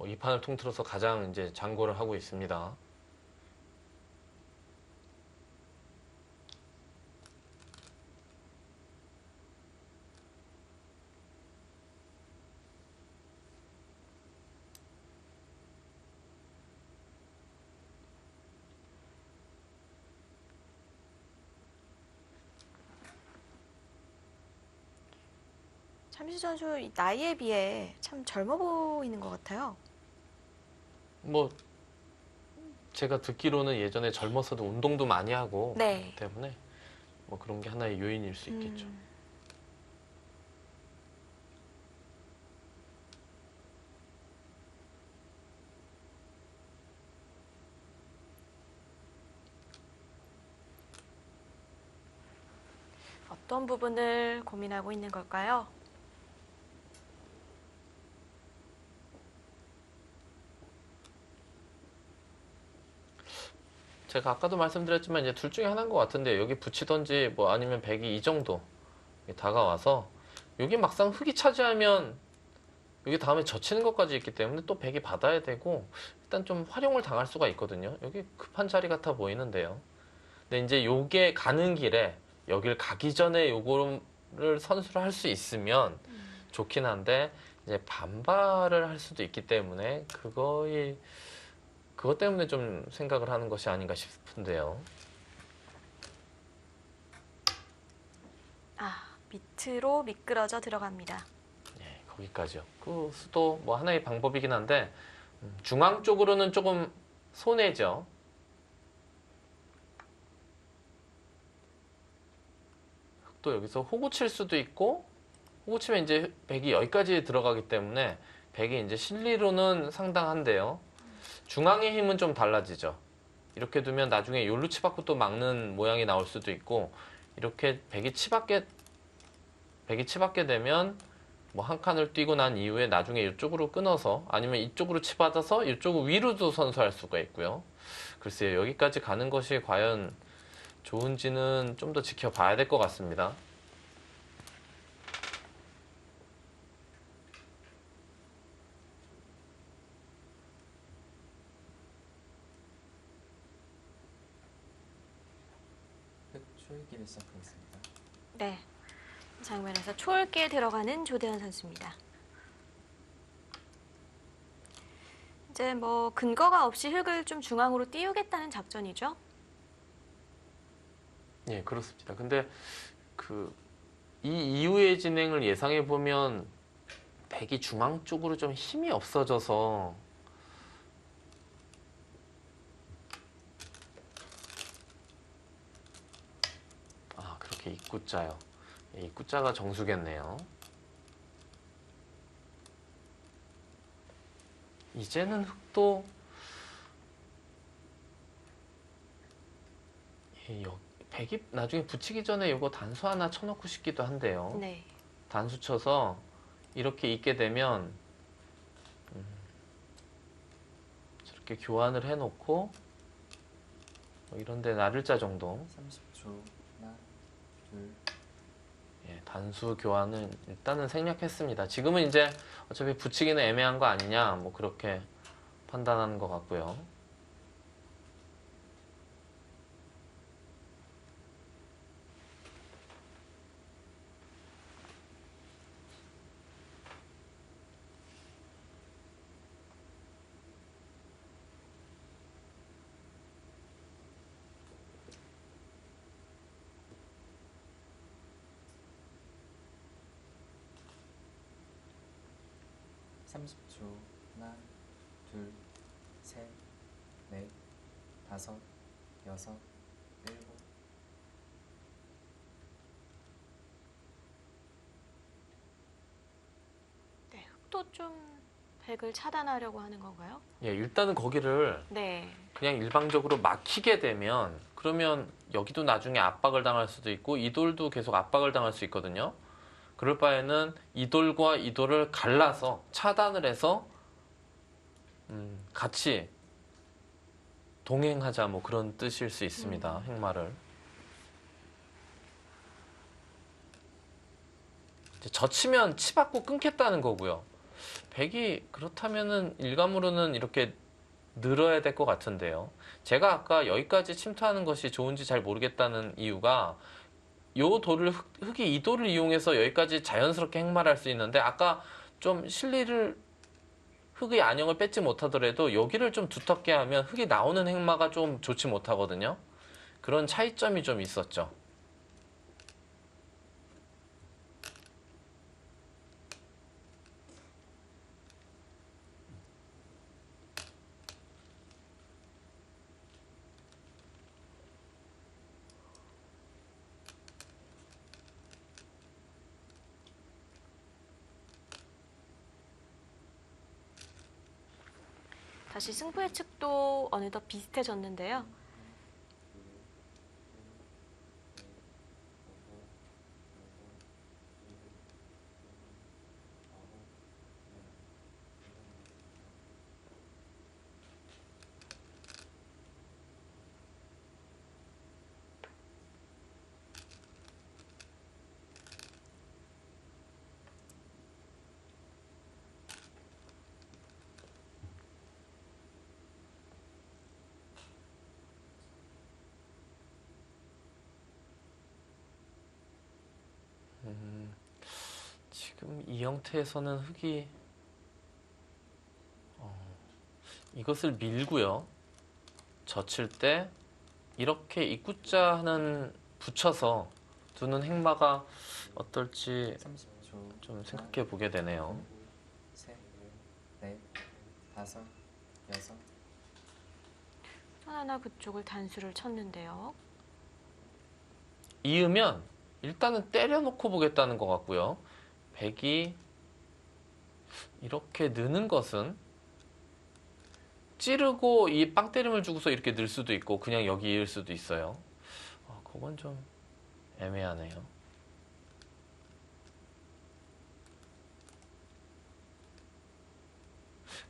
이 판을 통틀어서 가장 이제 장고를 하고 있습니다. 차민수 선수 나이에 비해 참 젊어 보이는 것 같아요. 뭐 제가 듣기로는 예전에 젊었어도 운동도 많이 하고 네. 그렇기 때문에 뭐 그런 게 하나의 요인일 수 있겠죠. 어떤 부분을 고민하고 있는 걸까요? 제가 아까도 말씀드렸지만 이제 둘 중에 하나인 것 같은데, 여기 붙이던지 뭐 아니면 백이 이 정도 다가와서 여기 막상 흙이 차지하면 여기 다음에 젖히는 것까지 있기 때문에 또 백이 받아야 되고 일단 좀 활용을 당할 수가 있거든요. 여기 급한 자리 같아 보이는데요. 근데 이제 요게 가는 길에 여길 가기 전에 요거를 선수를 할 수 있으면 좋긴 한데 이제 반발을 할 수도 있기 때문에 그것 때문에 좀 생각을 하는 것이 아닌가 싶은데요. 밑으로 미끄러져 들어갑니다. 예, 거기까지요. 그 수도 뭐 하나의 방법이긴 한데 중앙 쪽으로는 조금 손해죠. 또 여기서 호구 칠 수도 있고 호구 치면 이제 백이 여기까지 들어가기 때문에 백이 이제 실리로는 상당한데요. 중앙의 힘은 좀 달라지죠. 이렇게 두면 나중에 요루 치받고 또 막는 모양이 나올 수도 있고 이렇게 백이 치받게 되면 뭐 한 칸을 뛰고 난 이후에 나중에 이쪽으로 끊어서 아니면 이쪽으로 치받아서 이쪽 위로도 선수할 수가 있고요. 글쎄요, 여기까지 가는 것이 과연 좋은지는 좀 더 지켜봐야 될 것 같습니다. 초읽기를 시작하겠습니다. 네. 장면에서 초읽기에 들어가는 조대현 선수입니다. 이제 뭐 근거가 없이 흙을 좀 중앙으로 띄우겠다는 작전이죠. 예, 그렇습니다. 근데 이 이후의 진행을 예상해 보면 백이 중앙 쪽으로 좀 힘이 없어져서 그렇게 입구자요. 예, 입구자가 정수겠네요. 이제는 흙도 백이 나중에 붙이기 전에 이거 단수 하나 쳐놓고 싶기도 한데요. 네. 단수 쳐서 이렇게 있게 되면 저렇게 교환을 해놓고 뭐 이런데 나를자 정도 30초. 하나, 둘. 예, 단수 교환은 일단은 생략했습니다. 지금은 이제 어차피 붙이기는 애매한 거 아니냐 뭐 그렇게 판단하는 것 같고요. 하나, 둘, 셋, 넷, 다섯, 여섯, 일곱. 네. 흙도 좀 백을 차단하려고 하는 건가요? 예, 일단은 거기를 네. 그냥 일방적으로 막히게 되면 그러면 여기도 나중에 압박을 당할 수도 있고 이 돌도 계속 압박을 당할 수 있거든요. 그럴 바에는 이 돌과 이 돌을 갈라서 차단을 해서 같이 동행하자 뭐 그런 뜻일 수 있습니다. 횡말을. 이제 젖히면 치받고 끊겠다는 거고요. 백이 그렇다면은 일감으로는 이렇게 늘어야 될 것 같은데요. 제가 아까 여기까지 침투하는 것이 좋은지 잘 모르겠다는 이유가 요 돌을 흙이 이 돌을 이용해서 여기까지 자연스럽게 행말할 수 있는데 아까 좀 실리를 흙의 안형을 뺏지 못하더라도 여기를 좀 두텁게 하면 흙이 나오는 행마가 좀 좋지 못하거든요. 그런 차이점이 좀 있었죠. 다시 승부의 측도 어느덧 비슷해졌는데요. 지금 이 형태에서는 흙이 이것을 밀고요. 젖힐 때 이렇게 입구자는 붙여서 두는 행마가 어떨지 30초. 좀 생각해 보게 되네요. 셋, 넷, 다섯, 여섯. 하나 그쪽을 단수를 쳤는데요. 이으면 일단은 때려놓고 보겠다는 것 같고요. 백이 이렇게 느는 것은 찌르고 이 빵때림을 주고서 이렇게 늘 수도 있고 그냥 여기 이을 수도 있어요. 그건 좀 애매하네요.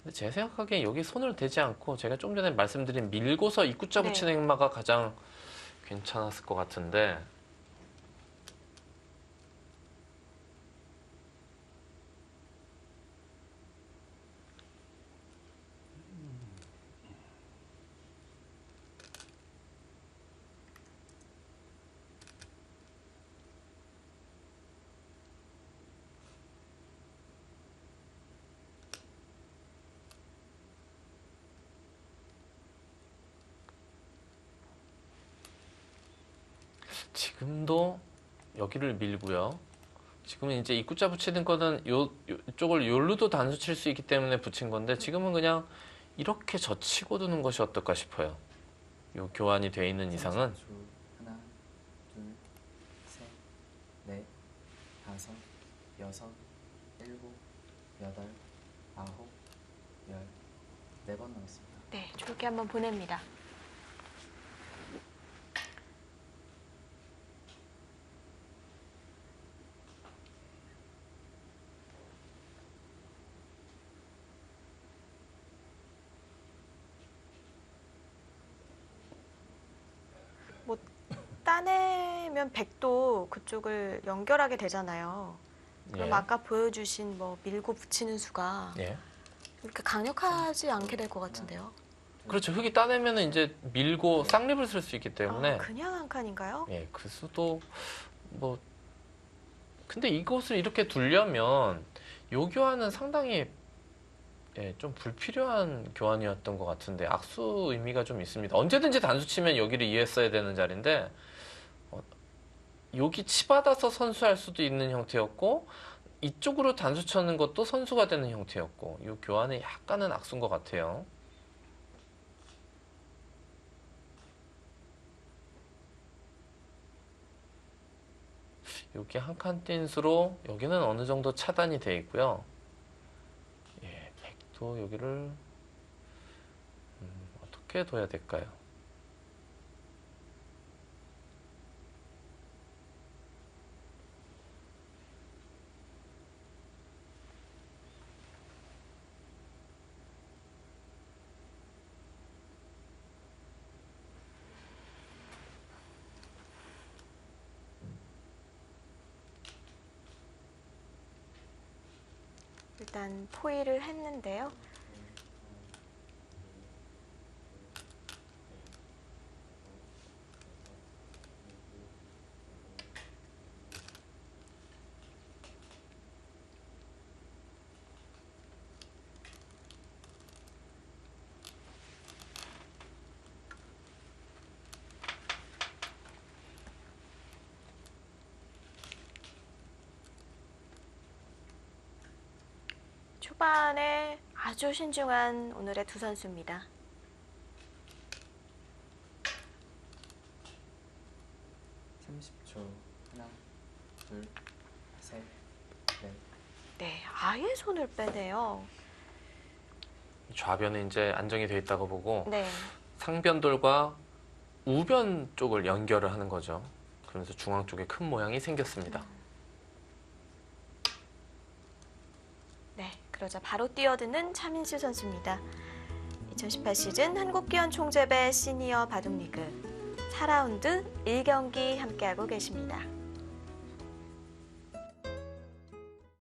근데 제 생각하기엔 여기 손을 대지 않고 제가 좀 전에 말씀드린 밀고서 입구자 네. 붙이는 행마가 가장 괜찮았을 것 같은데 지금도 여기를 밀고요. 지금은 이제 입구자 붙이는 거는 이쪽을 요로도 단수 칠 수 있기 때문에 붙인 건데 지금은 그냥 이렇게 젖히고 두는 것이 어떨까 싶어요. 요 교환이 돼 있는 이상은 30초. 하나, 둘, 셋, 넷, 다섯, 여섯, 일곱, 여덟, 아홉, 열. 4번 남았습니다. 네, 줄기 한번 보냅니다. 뭐 따내면 백도 그쪽을 연결하게 되잖아요. 그럼 예. 아까 보여주신 뭐 밀고 붙이는 수가 예. 이렇게 강력하지 않게 될 것 같은데요. 그렇죠. 흙이 따내면은 이제 밀고 쌍립을 쓸 수 있기 때문에 그냥 한 칸인가요? 예, 그 수도 뭐 근데 이것을 이렇게 두려면 요 교환은 상당히 예, 좀 불필요한 교환이었던 것 같은데 악수 의미가 좀 있습니다. 언제든지 단수 치면 여기를 이해했어야 되는 자리인데 여기 치받아서 선수할 수도 있는 형태였고 이쪽으로 단수 쳤는 것도 선수가 되는 형태였고 이 교환이 약간은 악수인 것 같아요. 여기 한 칸 뛴 수로 여기는 어느 정도 차단이 돼 있고요. 예, 백도 여기를 어떻게 둬야 될까요? 일단 포위를 했는데요. 초반에 아주 신중한 오늘의 두 선수입니다. 하나, 둘, 셋, 넷. 네, 아예 손을 빼네요. 좌변에 이제 안정이 돼 있다고 보고 네, 상변돌과 우변 쪽을 연결을 하는 거죠. 그러면서 중앙 쪽에 큰 모양이 생겼습니다. 네, 그러자 바로 뛰어드는 차민수 선수입니다. 2018 시즌 한국기원 총재배 시니어 바둑리그 4라운드 1경기 함께하고 계십니다.